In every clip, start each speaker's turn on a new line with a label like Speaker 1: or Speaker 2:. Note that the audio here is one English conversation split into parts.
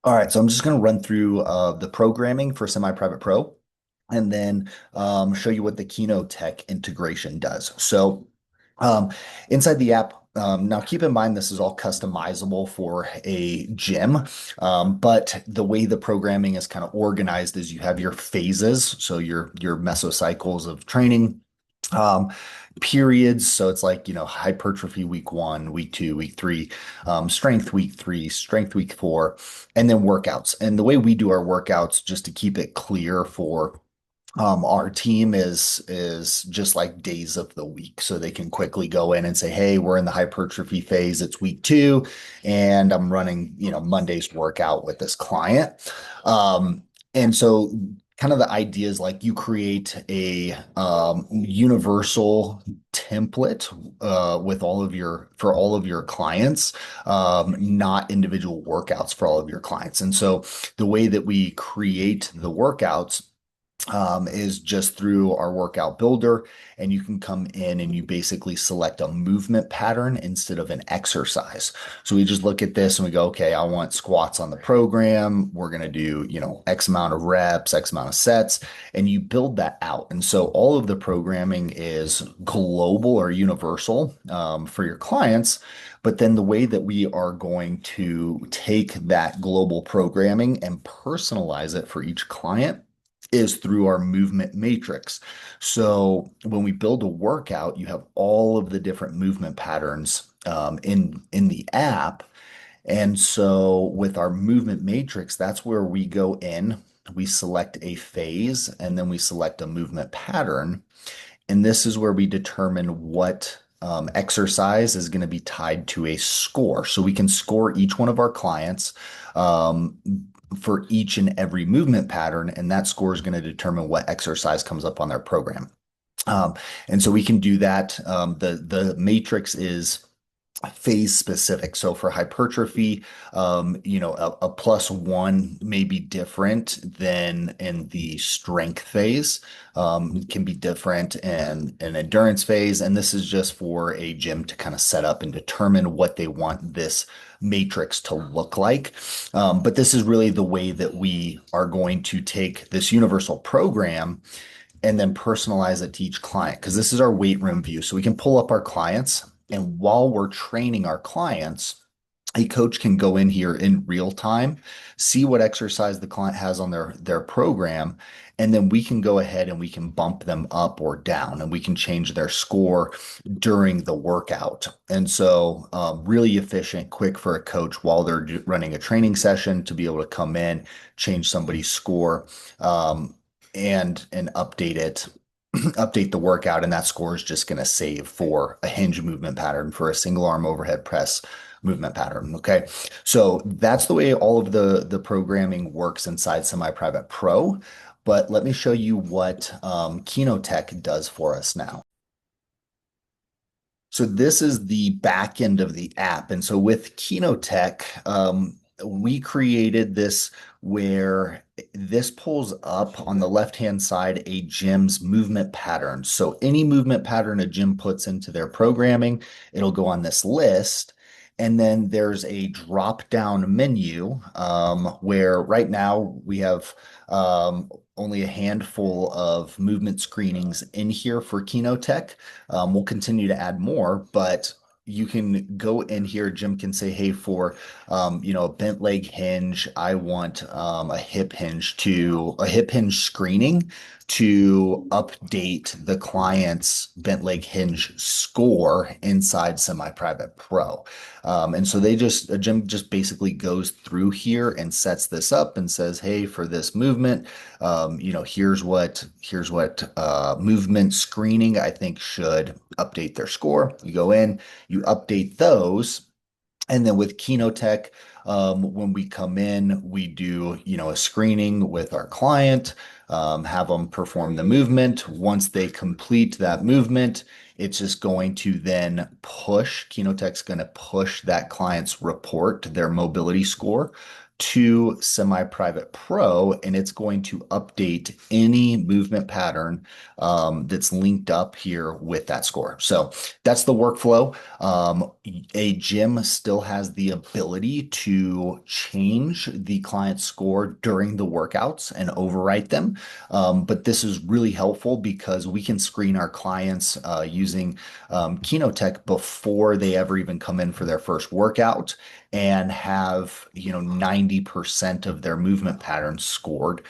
Speaker 1: All right, so I'm just going to run through the programming for Semi-Private Pro and then show you what the Kinotek integration does. So um, inside the app, now keep in mind this is all customizable for a gym, but the way the programming is kind of organized is you have your phases, so your mesocycles of training. Um, Periods, so it's like, hypertrophy week one, week two, week three, strength week three, strength week four, and then workouts. And the way we do our workouts, just to keep it clear for our team is just like days of the week, so they can quickly go in and say, "Hey, we're in the hypertrophy phase. It's week two, and I'm running, Monday's workout with this client." Um, and so, kind of the idea is like you create a universal template with all of your clients, not individual workouts for all of your clients. And so, the way that we create the workouts is just through our workout builder. And you can come in and you basically select a movement pattern instead of an exercise. So we just look at this and we go, okay, I want squats on the program. We're going to do, X amount of reps, X amount of sets, and you build that out. And so all of the programming is global or universal for your clients. But then the way that we are going to take that global programming and personalize it for each client is through our movement matrix. So when we build a workout, you have all of the different movement patterns in the app. And so with our movement matrix, that's where we go in, we select a phase, and then we select a movement pattern. And this is where we determine what exercise is going to be tied to a score. So we can score each one of our clients um, for each and every movement pattern, and that score is going to determine what exercise comes up on their program. And so we can do that. The matrix is phase specific. So for hypertrophy, a plus one may be different than in the strength phase. It can be different in an endurance phase. And this is just for a gym to kind of set up and determine what they want this matrix to look like. But this is really the way that we are going to take this universal program and then personalize it to each client, because this is our weight room view. So we can pull up our clients, and while we're training our clients, a coach can go in here in real time, see what exercise the client has on their program, and then we can go ahead and we can bump them up or down, and we can change their score during the workout. And so, really efficient, quick for a coach while they're running a training session to be able to come in, change somebody's score, and update it, update the workout, and that score is just going to save for a hinge movement pattern, for a single arm overhead press movement pattern. Okay. So that's the way all of the programming works inside Semi-Private Pro. But let me show you what Kinotek does for us now. So this is the back end of the app. And so with Kinotek, we created this where this pulls up on the left-hand side a gym's movement pattern. So any movement pattern a gym puts into their programming, it'll go on this list. And then there's a drop-down menu where right now we have only a handful of movement screenings in here for Kinotek. We'll continue to add more, but you can go in here. Jim can say, "Hey, for a bent leg hinge, I want a hip hinge screening to update the client's bent leg hinge score inside Semi-Private Pro." And so Jim just basically goes through here and sets this up and says, "Hey, for this movement, here's what movement screening I think should update their score." You go in, you update those. And then with Kinotek, when we come in, we do, a screening with our client, have them perform the movement. Once they complete that movement, it's just going to then Kinotek's going to push that client's report, their mobility score, to Semi-Private Pro, and it's going to update any movement pattern that's linked up here with that score. So that's the workflow. A gym still has the ability to to change the client's score during the workouts and overwrite them. But this is really helpful because we can screen our clients using Kinotek before they ever even come in for their first workout and have, 90% of their movement patterns scored.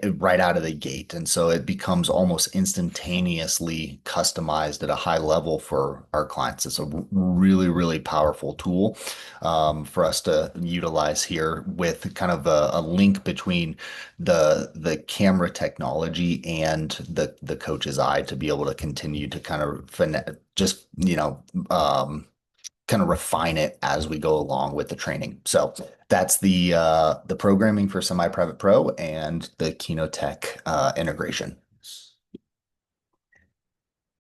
Speaker 1: Right out of the gate. And so it becomes almost instantaneously customized at a high level for our clients. It's a really, really powerful tool for us to utilize here with kind of a link between the camera technology and the coach's eye to be able to continue to kind of just, kind of refine it as we go along with the training. So that's the programming for Semi Private Pro and the Kinotek integration.